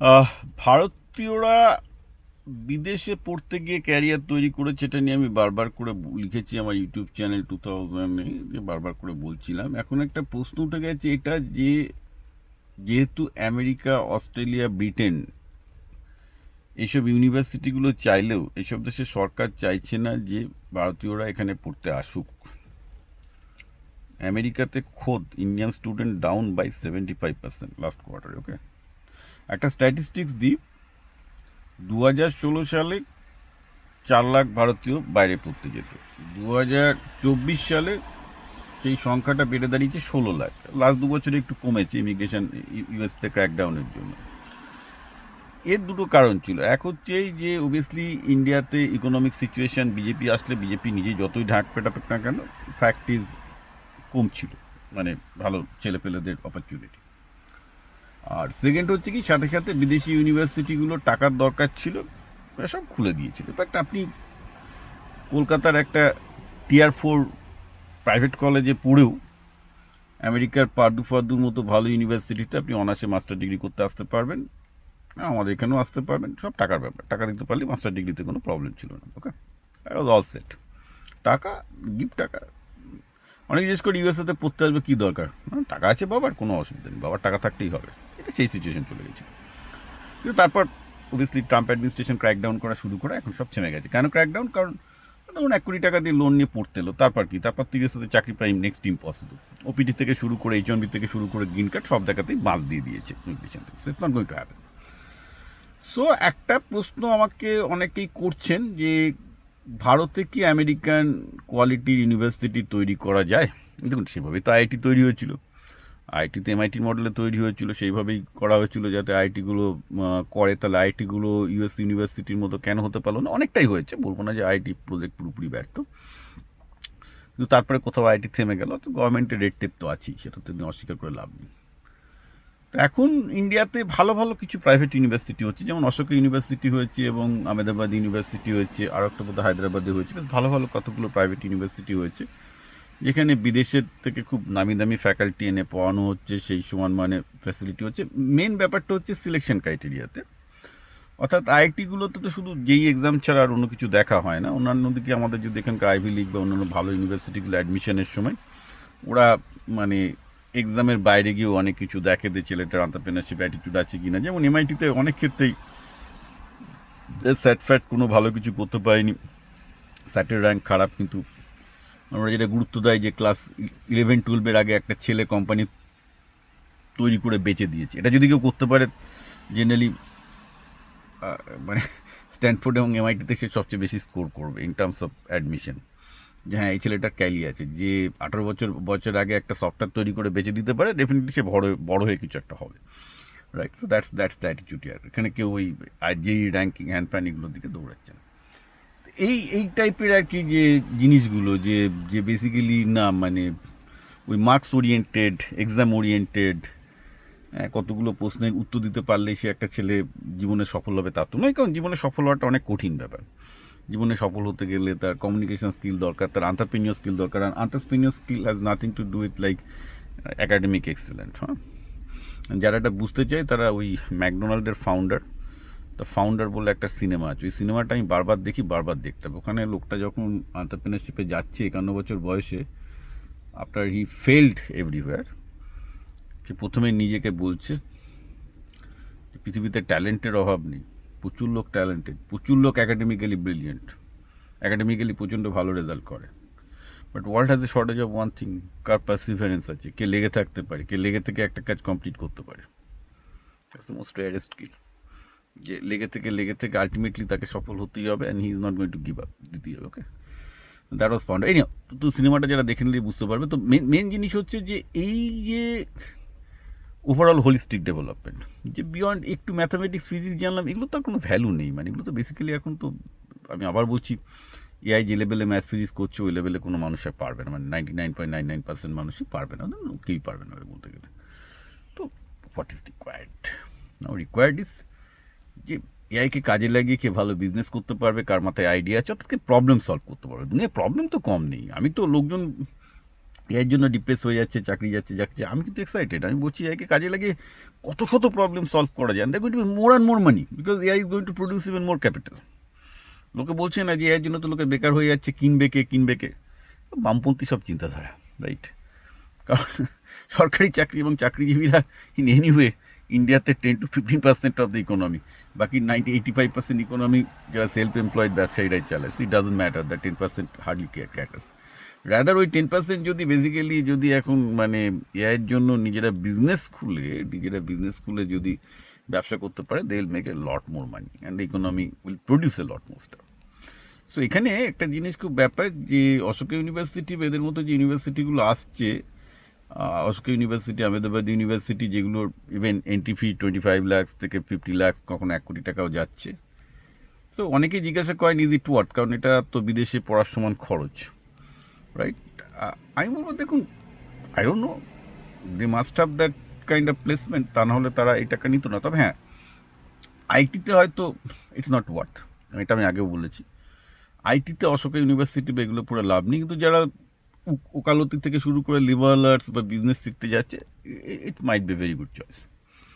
আহ, ভারতীয়রা বিদেশে পড়তে গিয়ে ক্যারিয়ার তৈরি করেছে, এটা নিয়ে আমি বারবার করে লিখেছি আমার ইউটিউব চ্যানেল 2000-এ, যে বারবার করে বলছিলাম। এখন একটা প্রশ্ন উঠে গেছে এটা যে, যেহেতু আমেরিকা, অস্ট্রেলিয়া, ব্রিটেন এইসব ইউনিভার্সিটিগুলো চাইলেও এইসব দেশের সরকার চাইছে না যে ভারতীয়রা এখানে পড়তে আসুক। আমেরিকাতে খোদ Indian student down by 75% last কোয়ার্টারে। ওকে, একটা স্ট্যাটিস্টিক্স দিই। 2016 সালে 4 লাখ ভারতীয় বাইরে পড়তে যেত। 2024 সালে সেই সংখ্যাটা বেড়ে দাঁড়িয়েছে 16 লাখ। লাস্ট 2 বছরে একটু কমেছে ইমিগ্রেশন, ইউএসতে ক্র্যাকডাউনের জন্য। এর দুটো কারণ ছিল। এক হচ্ছে এই যে অবভিয়াসলি ইন্ডিয়াতে ইকোনমিক সিচুয়েশন, বিজেপি আসলে বিজেপি নিজেই যতই ঢাক পেটাপেট না কেন, ফ্যাক্ট ইজ কম ছিল, মানে ভালো ছেলেপেলেদের অপরচুনিটি। আর সেকেন্ড হচ্ছে কি, সাথে সাথে বিদেশি ইউনিভার্সিটিগুলো টাকার দরকার ছিল, সব খুলে দিয়েছিল। ইনফ্যাক্ট আপনি কলকাতার একটা টিয়ার 4 প্রাইভেট কলেজে পড়েও আমেরিকার পার্ডু ফার্দুর মতো ভালো ইউনিভার্সিটিতে আপনি অনার্সে মাস্টার ডিগ্রি করতে আসতে পারবেন। আমাদের এখানেও আসতে পারবেন, সব টাকার ব্যাপার। টাকা দিতে পারলে মাস্টার ডিগ্রিতে কোনো প্রবলেম ছিল না। ওকে, অল সেট। টাকা, গিফট টাকা। অনেক জিজ্ঞেস করে ইউএসএতে পড়তে আসবে, কী দরকার? টাকা আছে বাবার, কোনো অসুবিধা নেই, বাবার টাকা থাকতেই হবে। এটা সেই সিচুয়েশন চলে গেছে। কিন্তু তারপর অবভিয়াসলি ট্রাম্প অ্যাডমিনিস্ট্রেশন ক্র্যাকডাউন করা শুরু করে, এখন সব থেমে গেছে। কেন ক্র্যাকডাউন? কারণ ধরুন 1 কোটি টাকা দিয়ে লোন নিয়ে পড়তে এলো, তারপর কি? তারপর ইউএসএতে চাকরি পাই নেক্সট ইম্পসিবল। ওপিটি থেকে শুরু করে H1B থেকে শুরু করে গ্রিন কার্ড সব দেখাতেই বাঁচ দিয়ে দিয়েছে ইমিগ্রেশন থেকে। So it's not going to happen. So একটা প্রশ্ন আমাকে অনেকেই করছেন যে, ভারতে কি আমেরিকান কোয়ালিটির ইউনিভার্সিটি তৈরি করা যায়? দেখুন, সেভাবেই তো আইআইটি তৈরি হয়েছিল। আইআইটিতে এমআইটির মডেলে তৈরি হয়েছিল, সেইভাবেই করা হয়েছিল যাতে আইআইটিগুলো করে। তাহলে আইআইটিগুলো ইউএস ইউনিভার্সিটির মতো কেন হতে পারলো না? অনেকটাই হয়েছে, বলবো না যে আইআইটি প্রজেক্ট পুরোপুরি ব্যর্থ। কিন্তু তারপরে কোথাও আইআইটি থেমে গেল, তো গভর্নমেন্টের রেড টেপ তো আছেই, সেটা তো অস্বীকার করে লাভ নেই। তো এখন ইন্ডিয়াতে ভালো ভালো কিছু প্রাইভেট ইউনিভার্সিটি হচ্ছে, যেমন অশোকা ইউনিভার্সিটি হয়েছে এবং আহমেদাবাদ ইউনিভার্সিটি হয়েছে, আর একটা বোধহয় হায়দ্রাবাদে হয়েছে। বেশ ভালো ভালো কতগুলো প্রাইভেট ইউনিভার্সিটি হয়েছে, যেখানে বিদেশের থেকে খুব নামি দামি ফ্যাকাল্টি এনে পড়ানো হচ্ছে, সেই সমান মানে ফ্যাসিলিটি হচ্ছে। মেন ব্যাপারটা হচ্ছে সিলেকশন ক্রাইটেরিয়াতে। অর্থাৎ আইআইটিগুলোতে তো শুধু যেই এক্সাম ছাড়া আর অন্য কিছু দেখা হয় না। অন্যান্য দিকে আমাদের যদি এখানকার আইভি লিগ বা অন্যান্য ভালো ইউনিভার্সিটিগুলো অ্যাডমিশনের সময় ওরা মানে এক্সামের বাইরে গিয়েও অনেক কিছু দেখে, যে ছেলেটার এন্টারপ্রেনারশিপ অ্যাটিটিউড আছে কিনা। যেমন এমআইটিতে অনেক ক্ষেত্রেই স্যাট ফ্যাট কোনো ভালো কিছু করতে পারেনি, স্যাটের র্যাঙ্ক খারাপ, কিন্তু আমরা যেটা গুরুত্ব দেয় যে ক্লাস 11-12 আগে একটা ছেলে কোম্পানি তৈরি করে বেচে দিয়েছে, এটা যদি কেউ করতে পারে জেনারেলি মানে স্ট্যানফোর্ড এবং এমআইটিতে সে সবচেয়ে বেশি স্কোর করবে ইন টার্মস অফ অ্যাডমিশন। যে হ্যাঁ, এই ছেলেটার ক্যালি আছে, যে 18 বছর আগে একটা সফটওয়্যার তৈরি করে বেচে দিতে পারে, ডেফিনেটলি সে বড় বড় হয়ে কিছু একটা হবে। Right, so that's the attitude ইয়ার। এখানে কেউ ওই যেই র্যাঙ্কিং হ্যান্ড প্যান এগুলোর দিকে দৌড়াচ্ছে না। এই টাইপের আর কি যে জিনিসগুলো, যে যে বেসিক্যালি না মানে ওই মার্কস ওরিয়েন্টেড, এক্সাম ওরিয়েন্টেড, কতগুলো প্রশ্নের উত্তর দিতে পারলেই সে একটা ছেলে জীবনে সফল হবে তা তো নয়। কারণ জীবনে সফল হওয়াটা অনেক কঠিন ব্যাপার। জীবনে সফল হতে গেলে তার কমিউনিকেশন স্কিল দরকার, তার আন্টারপ্রেনিয়র স্কিল দরকার। আর entrepreneur skill has nothing to do with like academic excellent. হ্যাঁ, যারা এটা বুঝতে চায় তারা ওই ম্যাকডোনাল্ডের ফাউন্ডার, দ্য ফাউন্ডার বলে একটা সিনেমা আছে, ওই সিনেমাটা আমি বারবার দেখি, বারবার দেখতে হবে। ওখানে লোকটা যখন আন্টারপ্রেনারশিপে যাচ্ছে 51 বছর বয়সে, আফটার হি ফেল্ড এভরিওয়্যার, সে প্রথমে নিজেকে বলছে যে পৃথিবীতে ট্যালেন্টের অভাব নেই, প্রচুর লোক ট্যালেন্টেড, প্রচুর লোক অ্যাকাডেমিক্যালি ব্রিলিয়েন্ট, অ্যাকাডেমিক্যালি প্রচণ্ড ভালো রেজাল্ট করে। But world has a shortage of one thing, car Perseverance আছে, কে লেগে থাকতে পারে, কে লেগে থেকে একটা কাজ কমপ্লিট করতে পারে। That's the most rarest skill, যে লেগে থেকে আলটিমেটলি তাকে সফল হতেই হবে, and he is not going to give up, দিতেই হবে। ওকে, দ্যাট ওয়াজ ফাউন্ড। এই তো সিনেমাটা যারা দেখে নিলে বুঝতে পারবে। তো মেন জিনিস হচ্ছে যে এই যে ওভারঅল হোলিস্টিক ডেভেলপমেন্ট, যে বিয়ন্ড একটু ম্যাথামেটিক্স ফিজিক্স জানলাম, এগুলো তো আর কোনো ভ্যালু নেই। মানে এগুলো তো বেসিক্যালি এখন তো, আমি আবার বলছি, এআই যে লেভেলে ম্যাথ ফিজিক্স করছে ওই লেভেলে কোনো মানুষ আর পারবে না, মানে 99.99% মানুষই পারবে না, কেউই পারবে না বলতে গেলে। তো what is required now? Required is যে এআইকে কাজে লাগিয়ে কে ভালো বিজনেস করতে পারবে, কার মাথায় আইডিয়া আছে, অর্থাৎ প্রবলেম সলভ করতে পারবে। দুনিয়ায় প্রবলেম তো কম নেই। আমি তো লোকজন এর জন্য ডিপ্রেস হয়ে যাচ্ছে, চাকরি যাচ্ছে যাচ্ছে। আমি কিন্তু এক্সাইটেড, আমি বলছি এআইকে কাজে লাগিয়ে কত শত প্রবলেম সলভ করা যায়, that going to be more and more money, because AI is going to produce even more capital. লোকে বলছে না যে এর জন্য তো লোকে বেকার হয়ে যাচ্ছে, কিনবে কে, বামপন্থী সব চিন্তাধারা, রাইট? কারণ সরকারি চাকরি এবং চাকরিজীবীরা ইন এনিওয়ে ইন্ডিয়াতে 10 to 15% অফ দ্য ইকোনমি, বাকি 85% ইকোনমি যারা সেলফ এমপ্লয়েড ব্যবসায়ীরাই চালায়। So it doesn't matter, the 10% hardly caterers. Rather ওই 10% যদি বেসিক্যালি যদি এখন মানে এআইয়ের জন্য নিজেরা বিজনেস খুলে যদি ব্যবসা করতে পারে, they will make a lot more money and the economy will produce a lot more stuff. So এখানে একটা জিনিস খুব ব্যাপার যে অশোকা ইউনিভার্সিটি বা এদের মতো যে ইউনিভার্সিটিগুলো আসছে, অশোকা ইউনিভার্সিটি, আহমেদাবাদ ইউনিভার্সিটি, যেগুলোর ইভেন এন্ট্রি ফি 25 লাখ থেকে 50 লাখ, কখনো 1 কোটি টাকাও যাচ্ছে। সো অনেকেই জিজ্ঞাসা করেন ইজ ইট ওয়ার্থ, কারণ এটা তো বিদেশে পড়ার সমান খরচ, রাইট? আমি বলবো দেখুন, I don't know, they must have that kind of placement, তা নাহলে তারা এই টাকা নিত না। তবে হ্যাঁ, আইটিতে হয়তো ইটস নট ওয়ার্থ, এটা আমি আগেও বলেছি। আইটিতে অশোকা ইউনিভার্সিটি বা এগুলো পুরো লাভ নেই, কিন্তু যারা ওকালতি থেকে শুরু করে লিবারাল আর্টস বা বিজনেস শিখতে যাচ্ছে, it might be very good choice.